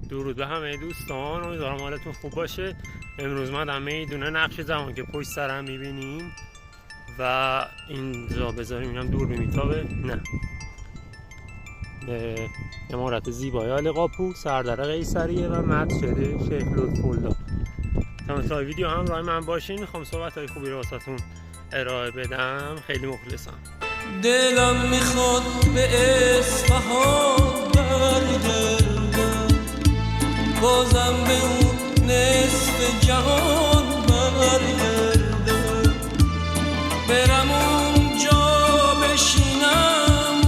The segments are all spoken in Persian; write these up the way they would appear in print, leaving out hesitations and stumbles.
درود به همه دوستان، امیدوارم حالتون خوب باشه. امروز من میدون نقش جهان که پشت سرم میبینیم و اینجا بذاریم اینم دور میتابه نه به امارت زیبای آلیقاپو، سردر قیصریه و مسجد شیخ لطف‌الله. تا انتهای ویدیو همراه من باشین. میخوام صحبت های خوبی رو واسهتون ارائه بدم. خیلی مخلصم. دلم میخواد به اصفهان برگردم، بازم به اون نصف جهان برگردم، برم اونجا بشینم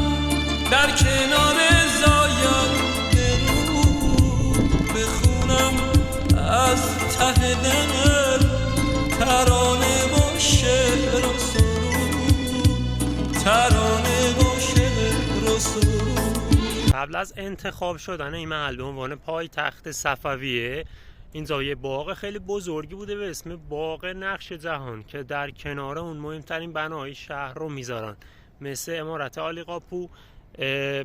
در کنار زاینده رو، بخونم از ته دل ترانه و شعر و سرود، ترانه و شعر و سرود. قبل از انتخاب شدن این محل به عنوان پایتخت صفویه، اینجا یه باغ خیلی بزرگی بوده به اسم باغ نقش جهان که در کنار اون مهمترین بناهای شهر رو میذارن، مثل امارت آلیقاپو،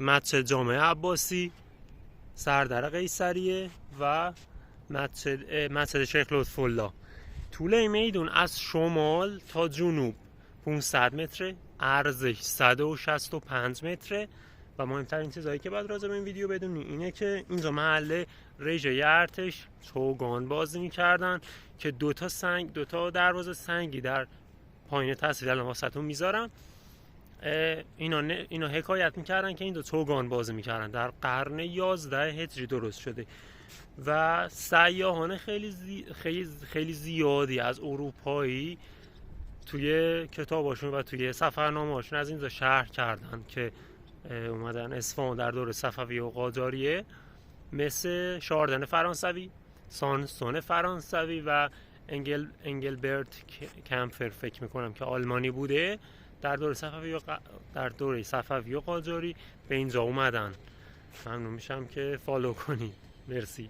مسجد جامع عباسی، سردر قیصریه و مسجد شیخ لطف‌الله. طول این میدون از شمال تا جنوب 500 متره، عرضش 165 متره و مهمترین چیزایی که باید راجع به این ویدیو بدونی اینه که اینجا محل رژه ارتش چوگان بازی میکردن که دوتا دروازه سنگی در پایین تصویر الان واسهتون میذارم. اینا حکایت میکردن که این دو چوگان بازی میکردن، در قرن 11 هجری درست شده و سیاحان خیلی زیادی از اروپایی توی کتاباشون و توی سفرنامه‌هاشون از اینجا شرح کردن که اومدن اصفهان در دور صفویه و قاجاریه، مثل شاردن فرانسوی، سانسون فرانسوی و انگلبرت کمپفر فکر میکنم که آلمانی بوده، در دوره صفویه و قاجاری به اینجا اومدن. ممنون میشم که فالو کنید. مرسی.